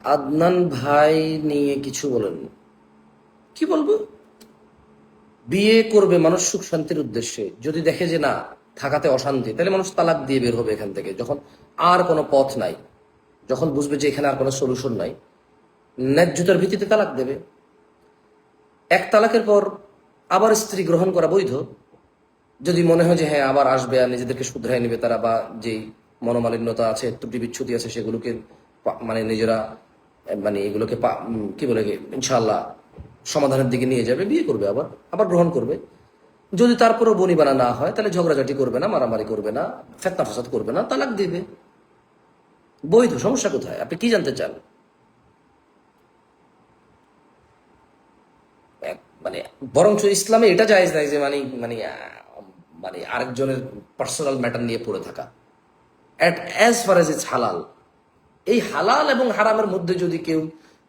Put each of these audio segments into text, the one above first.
আদনান ভাই নিয়ে কিছু বলেন। কি বলবো? বিয়ে করবে মানুষ সুখ শান্তির উদ্দেশ্যে, যদি দেখে যে না থাকাতে অশান্তি, তাহলে মানুষ তালাক দিয়ে বের হবে এখান থেকে। যখন আর কোনো পথ নাই, যখন বুঝবে যে এখানে আর কোনো সলিউশন নাই, ন্যায্যতার ভিত্তিতে তালাক দেবে। এক তালাকের পর আবার স্ত্রী গ্রহণ করা বৈধ, যদি মনে হয় যে হ্যাঁ আবার আসবে আর নিজেদেরকে শুধরাই নেবে তারা, বা যেই মনোমালিন্যতা আছে, ত্রুটি বিচ্ছুতি আছে, সেগুলোকে মানে নিজেরা মানে এগুলোকে কি বলে ইনশাল্লাহ সমাধানের দিকে নিয়ে যাবে, বিয়ে করবে, আবার আবার গ্রহণ করবে। যদি তারপরেও বনিবানা না হয়, তাহলে ঝগড়াঝাটি করবে না, মারামারি করবে না, ফেতনা ফাসাদ করবে না, তালাক দিবে। বৈধ, সমস্যা কোথায়? আপনি কি জানতে চান? মানে বরঞ্চ ইসলামে এটা জায়েজ নাই যে মানে মানে মানে আরেকজনের পার্সোনাল ম্যাটার নিয়ে পড়ে থাকা। অ্যাজ ফার এজ ইটস হালাল, এই হালাল এবং হারামের মধ্যে যদি কেউ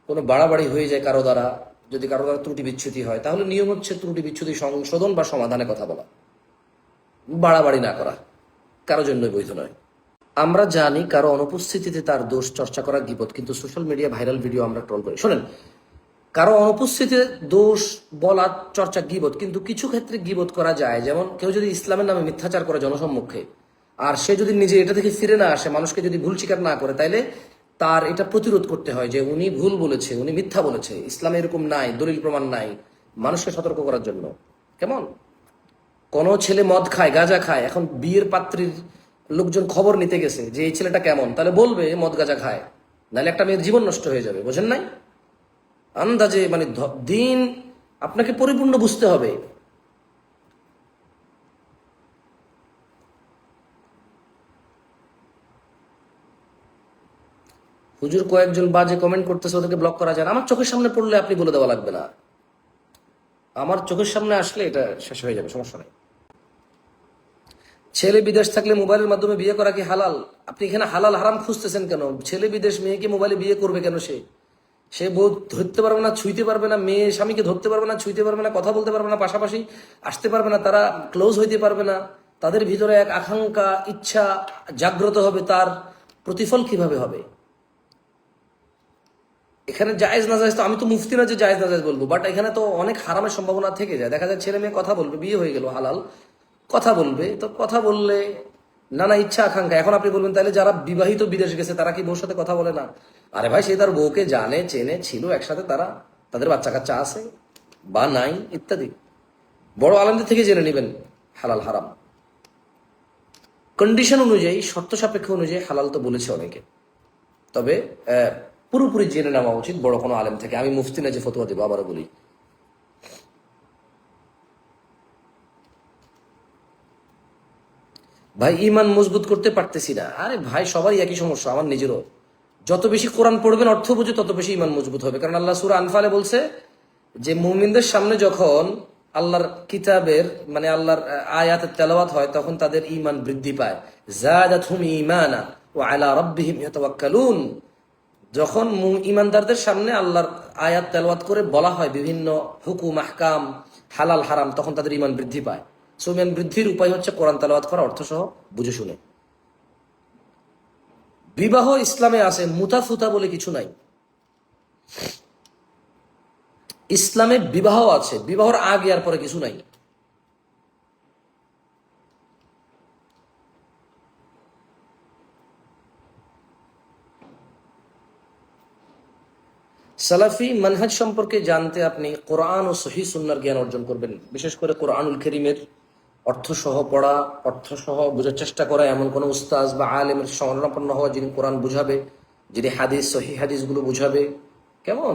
কোনো বাড়াবাড়ি হয়ে যায় কারো দ্বারা, যদি কারো দ্বারা ত্রুটি বিচ্ছুতি হয়, তাহলে নিয়ম হচ্ছে ত্রুটি বিচ্ছুতি সংশোধন বা সমাধানে কথা বলা, বাড়াবাড়ি না করা। কারো জন্য বৈধ নয়। আমরা জানি কারো অনুপস্থিতিতে তার দোষ চর্চা করা গীবত, কিন্তু সোশ্যাল মিডিয়া ভাইরাল ভিডিও আমরা ট্রল করি। শোনেন, কারো অনুপস্থিতিতে দোষ বলা চর্চা গীবত, কিন্তু কিছু ক্ষেত্রে গীবত করা যায়। যেমন কেউ যদি ইসলামের নামে মিথ্যাচার করে জনসম্মুখে, আর সে যদি নিজে এটা থেকে ফিরে না আসে, মানুষকে যদি ভুল স্বীকার না করে, তাইলে তার এটা প্রতিরোধ করতে হয় যে উনি ভুল বলেছে, উনি মিথ্যা বলেছে, ইসলামে এরকম নাই, দলিল প্রমাণ নাই, মানুষকে সতর্ক করার জন্য। কেমন? কোনো ছেলে মদ খায়, গাঁজা খায়, এখন বিয়ের পাত্রীর লোকজন খবর নিতে গেছে যে এই ছেলেটা কেমন, তাহলে বলবে মদ গাঁজা খায়, নাহলে একটা মেয়ের জীবন নষ্ট হয়ে যাবে। বোঝেন নাই? আন্দাজে মানে দিন আপনাকে পরিপূর্ণ বুঝতে হবে। হুজুর কয়েকজন বাজে কমেন্ট করতেছে, ওদেরকে ব্লক করা যায় না। আমার চোখের সামনে পড়লে আপনি বলে দেওয়া লাগবে না, আমার চোখের সামনে আসলে এটা শেষ হয়ে যাবে, সমস্যা নেই। ছেলে বিদেশ থাকলে মোবাইলের মাধ্যমে বিয়ে করা কি হালাল? আপনি এখানে হালাল হারাম খুঁজতেছেন কেন? ছেলে বিদেশ, মেয়েকে মোবাইলে বিয়ে করবে কেন? সে সে বউ ধরতে পারবে না, ছুঁইতে পারবে না, মেয়ে স্বামীকে ধরতে পারবে না, ছুঁইতে পারবে না, কথা বলতে পারবে না, পাশাপাশি আসতে পারবে না, তারা ক্লোজ হইতে পারবে না। তাদের ভিতরে এক আকাঙ্ক্ষা, ইচ্ছা জাগ্রত হবে, তার প্রতিফল কিভাবে হবে? এখানে জায়েজ না জায়েজ তো আমি তো মুফতি না যে জায়েজ না জায়েজ বলবো, বাট এখানে তো অনেক হারামের সম্ভাবনা থেকে যায়। দেখা যায় ছেলে মেয়ে কথা বলবে, বিয়ে হয়ে গেল হালাল, কথা বলবে, তো কথা বললে নানা ইচ্ছা আকাঙ্ক্ষা। এখন আপনি বলবেন তাহলে যারা বিবাহিত বিদেশ গেছে তারা কি বউর সাথে কথা বলে না? আরে ভাই, সে তার বউকে জানে, চেনে, ছিল একসাথে, তারা তাদের বাচ্চা কাচ্চা আছে বা নাই ইত্যাদি। বড় আলেমদের থেকে জেনে নেবেন হালাল হারাম, কন্ডিশন অনুযায়ী, শর্ত সাপেক্ষ অনুযায়ী হালাল তো বলেছে অনেকে। তবে পুরোপুরি জেনে নেওয়া উচিত বড় কোনো আলেম থেকে। আমি মুফতি না যে ফতোয়া দেবো, আবারও বলি। ভাই ইমান মজবুত করতে পারতেছি না। আরে ভাই, সবারই একই সমস্যা, আমার নিজেরও। যত বেশি কোরআন পড়বেন, অর্থ বুঝে, তত বেশি ইমান মজবুত হবে। কারণ আল্লাহ সূরা আনফালে বলছে যে মুমিনদের সামনে যখন আল্লাহর কিতাবের মানে আল্লাহর আয়াতের তেলাওয়াত হয়, তখন তাদের ইমান বৃদ্ধি পায়। যাদাতহুম ঈমানা ওয়া আলা রাব্বিহিম ইয়াতাওয়াক্কালুন। যখন ইমানদারদের সামনে আল্লাহর আয়াত তেলাওয়াত করে বলা হয় বিভিন্ন হুকুম আহকাম, হালাল হারাম, তখন তাদের ইমান বৃদ্ধি পায়। সো ইমান বৃদ্ধির উপায় হচ্ছে কোরআন তেলাওয়াত করা, অর্থ সহ বুঝে শুনে। বিবাহ ইসলামে আছে, মুতাফুতা বলে কিছু নাই। ইসলামে বিবাহ আছে, বিবাহর আগে আর পরে কিছু নাই। সালাফি মানহাজ সম্পর্কে জানতে আপনি কোরআন ও সহিহ সুন্নাহর জ্ঞান অর্জন করবেন। বিশেষ করে কোরআনুল কারীমের অর্থ সহ পড়া, অর্থ সহ বোঝার চেষ্টা করা, এমন কোন উস্তাজ বা আলেমের শরণাপন্ন হওয়া, যিনি কোরআন বুঝাবে, যিনি হাদিস, সহিহ হাদিসগুলো বুঝাবে। কেমন?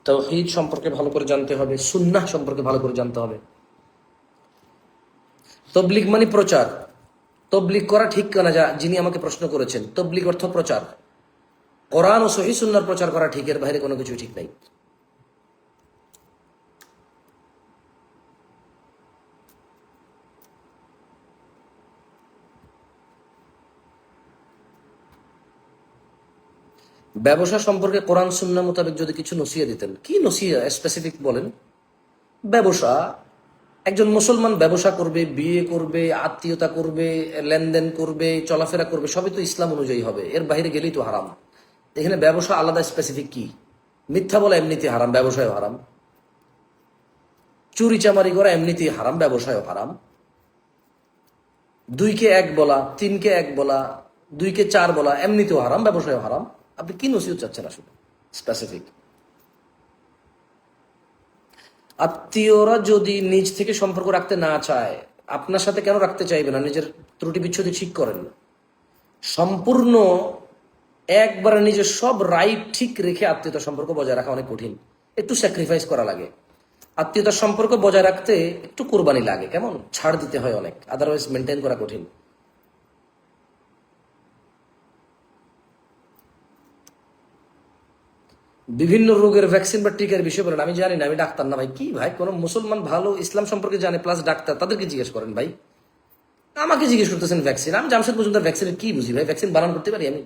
তাওহীদ সম্পর্কে ভালো করে জানতে হবে, সুন্নাহ সম্পর্কে ভালো করে জানতে হবে। তবলিগ মানে প্রচার। তবলিগ করা ঠিক কেনা, যিনি আমাকে প্রশ্ন করেছেন, তবলিগ অর্থ প্রচার। কোরআন ও সহিহ সুন্নাহর প্রচার করা ঠিক, এর বাইরে কোনো কিছু ঠিক নাই। ব্যবসা সম্পর্কে কোরআন সুন্নাহ মোতাবেক যদি কিছু নসিহত দিতেন। কি নসিহত স্পেসিফিক বলেন? ব্যবসা, একজন মুসলমান ব্যবসা করবে, বিয়ে করবে, আত্মীয়তা করবে, লেনদেন করবে, চলাফেরা করবে, সবই তো ইসলাম অনুযায়ী হবে। এর বাইরে গেলেই তো হারাম। এখানে ব্যবসা আলাদা স্পেসিফিক কি? মিথ্যা বলা এমনিতে হারাম, ব্যবসায় হারাম। চুরি চামারি করা এমনিতেই হারাম, ব্যবসায় হারাম। 2 কে 1 বলা, 3 কে 1 বলা, 2 কে 4 বলা এমনিতেও হারাম, ব্যবসায় হারাম। আপনি কি নসিহত চাচ্ছেন আসলে স্পেসিফিক? আত্মীয়রা যদি নিজ থেকে সম্পর্ক রাখতে না চায়, আপনার সাথে কেন রাখতে চাইবে না? নিজের ত্রুটি বিচ্ছুতি ঠিক করেন। সম্পূর্ণ একবারে নিজের সব রাইট ঠিক রেখে আত্মীয়তার সম্পর্ক বজায় রাখা অনেক কঠিন, একটু স্যাক্রিফাইস করা লাগে। আত্মীয়তার সম্পর্ক বজায় রাখতে একটু কোরবানি লাগে, কেমন ছাড় দিতে হয় অনেক, আদারওয়াইজ মেনটেন করা কঠিন। বিভিন্ন রোগের ভ্যাকসিন বা টিকার বিষয় বলেন, আমি জানি না, আমি ডাক্তার না ভাই। কি ভাই, কোন মুসলমান ভালো ইসলাম সম্পর্কে জানে প্লাস ডাক্তার, তাদেরকে জিজ্ঞেস করেন ভাই। আমাকে জিজ্ঞেস করতেছেন ভ্যাকসিন? আমি জামশেদ মজুমদার ভ্যাকসিনের কি বুঝি ভাই? ভ্যাকসিন বানান করতে পারি আমি?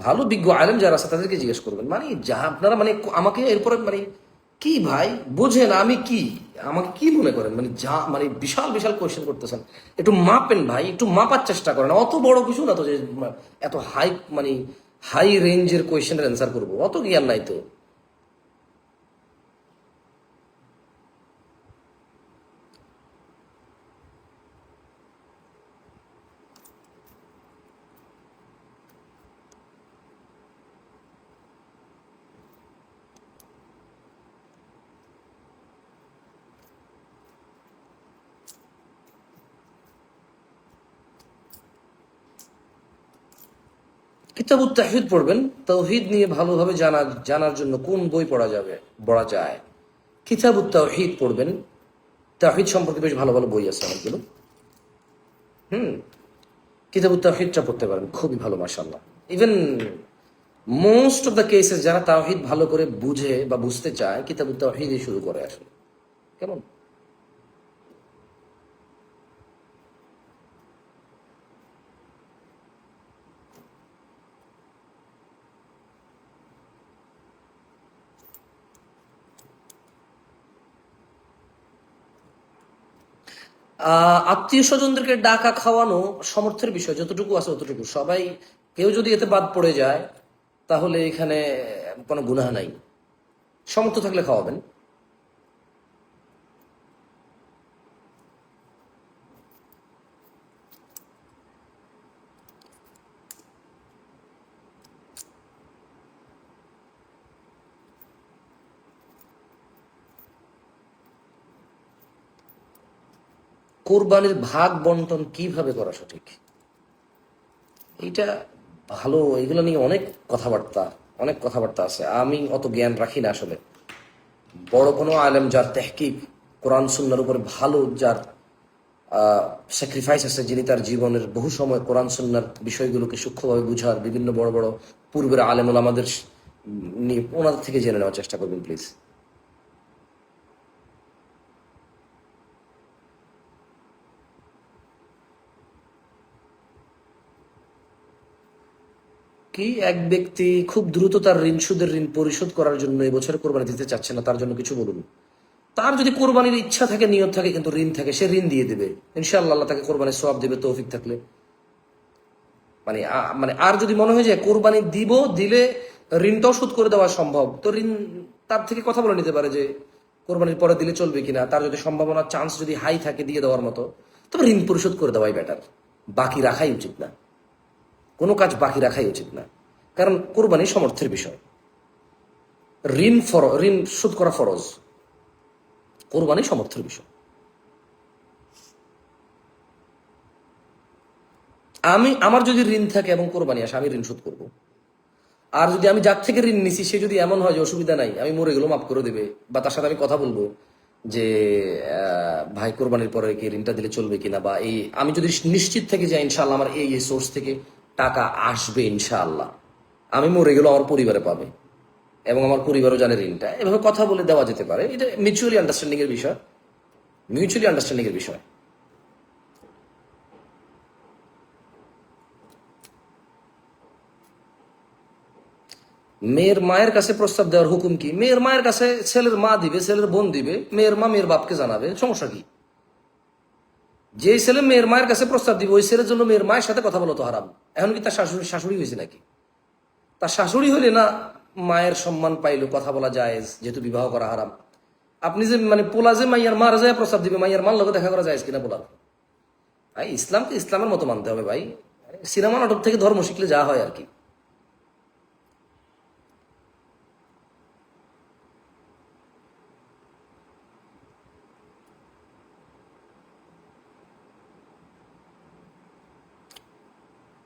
ভালো বিজ্ঞ আলেম যারা আছে তাদেরকে জিজ্ঞেস করবেন। মানে যা আপনারা মানে আমাকে এরপরে মানে কি ভাই বোঝেন আমি কি, আমাকে কি মনে করেন? মানে যা মানে বিশাল বিশাল কোয়েশ্চেন করতেছেন, একটু মাপেন ভাই, একটু মাপার চেষ্টা করেন। অত বড় কিছু না তো যে এত হাই মানে হাই রেঞ্জের কোয়েশ্চেনের অ্যান্সার করবো, অত জ্ঞান নাই তো। কিতাবুত তাওহীদ পড়বেন। তাওহীদ নিয়ে ভালোভাবে জানার জন্য কোন বই পড়া যায়? কিতাবুত তাওহীদ পড়বেন। তাওহীদ সম্পর্কে বেশ ভালো ভালো বই আছে অনেকগুলো। কিতাবুত তাওহীদটা পড়তে পারেন, খুবই ভালো মাশাআল্লাহ। Even most of the cases যারা তাওহীদ ভালো করে বুঝে বা বুঝতে চায়, কিতাবুত তাওহীদই শুরু করে আসলে, কেমন। আত্মীয় স্বজনদেরকে ডাকা খাওয়ানো সমর্থের বিষয়, যতটুকু আছে ততটুকু। সবাই কেউ যদি এতে বাদ পড়ে যায় তাহলে এখানে কোনো গুনাহ নাই। সমর্থ থাকলে খাওয়াবেন। কোরবানির ভাগ বন্টন কিভাবে করা সঠিক, এইটা ভালো, এগুলো নিয়ে অনেক কথাবার্তা আছে। আমি অত জ্ঞান রাখি না আসলে। বড় কোনো আলেম যার তেহকিক কোরআন সুন্নাহর উপরে ভালো, যার স্যাক্রিফাইস আছে, যিনি তার জীবনের বহু সময় কোরআন সুন্নাহর বিষয়গুলোকে সূক্ষ্মভাবে বুঝার, বিভিন্ন বড় বড় পূর্বের আলেমুল আমাদের ওনাদের থেকে জেনে নেওয়ার চেষ্টা করবেন প্লিজ। কি এক ব্যক্তি খুব দ্রুত তার সুদের ঋণ পরিশোধ করার জন্য এবছর কোরবানি দিতে চাচ্ছে না, তার জন্য কিছু বলুন। তার যদি কোরবানির ইচ্ছা থাকে, নিয়ত থাকে, কিন্তু ঋণ থাকে, সে ঋণ দিয়ে দেবে ইনশাআল্লাহ, আল্লাহ তাকে কোরবানির সওয়াব দিবে তৌফিক থাকলে। মানে আর যদি মনে হয় যে কোরবানি দিলে ঋণটাও শোধ করে দেওয়া সম্ভব, তো ঋণ তার থেকে কথা বলে নিতে পারে যে কোরবানির পরে দিলে চলবে কিনা। তার যদি সম্ভাবনা চান্স যদি হাই থাকে দিয়ে দেওয়ার মতো, তবে ঋণ পরিশোধ করে দেওয়াই বেটার। বাকি রাখাই উচিত না, কোনো কাজ বাকি রাখাই উচিত না, কারণ কোরবানি সমর্থের বিষয়। ঋণ শোধ করা ফরজ, কোরবানি সমর্থের বিষয়। আমার যদি ঋণ থাকে এবং কোরবানি আসে, আমি ঋণ শোধ করবো। আর যদি আমি যার থেকে ঋণ নিছি সে যদি এমন হয় যে অসুবিধা নাই, আমি মরে গেলেও মাফ করে দেবে, বা তার সাথে আমি কথা বলবো যে ভাই কোরবানির পরে কি ঋণটা দিলে চলবে কিনা, বা এই আমি যদি নিশ্চিত থাকি যে ইনশাআল্লাহ আমার এই সোর্স থেকে টাকা আসবে ইনশাআল্লাহ, আমি মরে গেলেও আমার পরিবারে পাবে এবং আমার পরিবারও জানে ঋণটা, এভাবে কথা বলে দেওয়া যেতে পারে। এটা মিউচুয়ালি আন্ডারস্ট্যান্ডিং এর বিষয়, মিউচুয়ালি আন্ডারস্ট্যান্ডিং এর বিষয়। মেয়ের মায়ের কাছে প্রস্তাব দেওয়ার হুকুম কি? মেয়ের মায়ের কাছে ছেলের মা দিবে, ছেলের বোন দিবে, মেয়ের মা মেয়ের বাপকে জানাবে, সমস্যা কি? যে ছেলে মেয়ের মায়ের কাছে প্রস্তাব দিবে ওই ছেলের জন্য মেয়ের মায়ের সাথে কথা বলো তো হারাম। এখন কি তার শাশুড়ি হয়েছে নাকি? তার শাশুড়ি হইলে না মায়ের সম্মান পাইলো, কথা বলা জায়েজ, যেহেতু বিবাহ করা হারাম। আপনি যে মানে পোলা যে মাইয়ার মার যায় প্রস্তাব দিবে, মাইয়ার মার লোকে দেখা করা যায় কিনা পোলার? ভাই ইসলামকে ইসলামের মতো মানতে হবে ভাই। সিনেমা নাটক থেকে ধর্ম শিখলে যা হয় আর কি।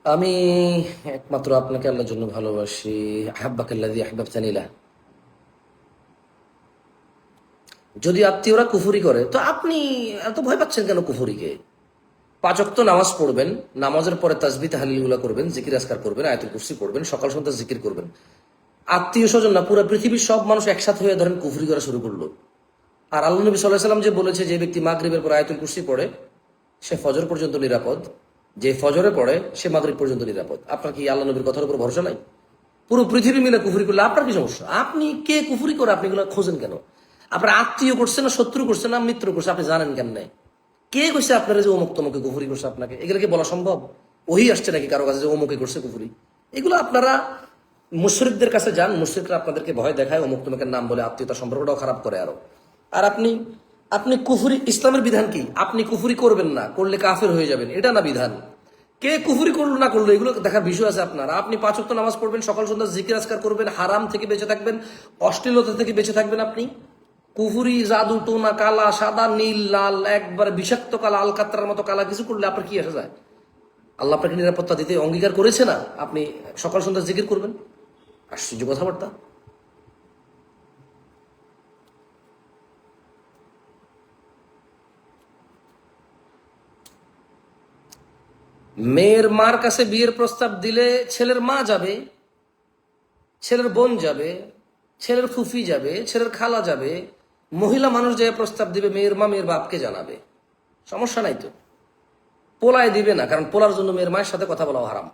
আমি একমাত্র আপনাকে আল্লাহর জন্য ভালোবাসি। আহাব্বাকাল্লাযী আহবাবতানি লাহ। যদি আত্মীয়রা কুফরি করে তো আপনি এত ভয় পাচ্ছেন কেন কুফরিকে? 5 ওয়াক্ত নামাজ পড়বেন, নামাজের পরে তাসবিহ তাহলিলগুলো করবেন, জিকির আজকার করবেন, আয়াতুল কুরসি পড়বেন, সকাল সন্ধ্যা জিকির করবেন। আত্মীয় স্বজন না, পুরো পৃথিবীর সব মানুষ একসাথে হয়ে ধরেন কুফরি করা শুরু করলো। আর আল্লাহ নবী সাল্লাল্লাহু আলাইহি সাল্লাম যে বলেছে, যে ব্যক্তি মাগরিবের পর আয়াতুল কুরসি পড়ে সে ফজর পর্যন্ত নিরাপদ, যে ফজরে পড়ে সে মাগরিব পর্যন্ত নিরাপদ। আপনার কি আল্লাহ নবীর কথার উপর ভরসা নাই? পুরো পৃথিবী মিলে কুফরি করলে আপনার কি সমস্যা? আপনি কে কুফরি করে আপনি এগুলো খোঁজেন কেন? আপনার আত্মীয় করছে না শত্রু করছে না মিত্র করছে, আপনি জানেন কেন? কে কইছে আপনারা যে অমুক তমুকে কুফরি করছে? আপনাকে এগুলো কি বলা সম্ভব? ওহি আসছে নাকি কারো কাছে যে অমুকে করছে কুফরি? এগুলো আপনারা মুশরিকদের কাছে যান, মুশরিকরা আপনাদেরকে ভয় দেখায়, অমুক তমুকের নাম বলে আত্মীয়তা সম্পর্কটাও খারাপ করে আরো। আর আপনি আপনি কুফরি, ইসলামের বিধান কি? আপনি কুফরি করবেন না, করলে কাফের হয়ে যাবেন, এটা না বিধান। কে কুফরি করলো না করলো এগুলো দেখার বিষয় আছে আপনার। আপনি 5 ওয়াক্ত নামাজ পড়বেন, সকাল সন্ধ্যা জিকির আজকার করবেন, হারাম থেকে বেঁচে থাকবেন, অশ্লীলতা থেকে বেঁচে থাকবেন। আপনি কুফুরি, জাদু, টোনা, কালা, সাদা, নীল, লাল, একবার বিষাক্ত কালা, আলকাত্রার মতো কালা কিছু করলে আপনার কি আসা যায়? আল্লাহ আপনাকে নিরাপত্তা দিতে অঙ্গীকার করেছে না? আপনি সকাল সন্ধ্যা জিকির করবেন? আশ্চর্য কথাবার্তা। মেয়ের মার কাছে বিয়ের প্রস্তাব দিলে ছেলের মা যাবে, ছেলের বোন যাবে, ছেলের ফুফি যাবে, ছেলের খালা যাবে, মহিলা মানুষ যে প্রস্তাব দিবে মেয়ের মা মেয়ের বাপকে জানাবে, সমস্যা নাই তো। পোলায় দিবে না, কারণ পোলার জন্য মেয়ের মায়ের সাথে কথা বলা হারাম।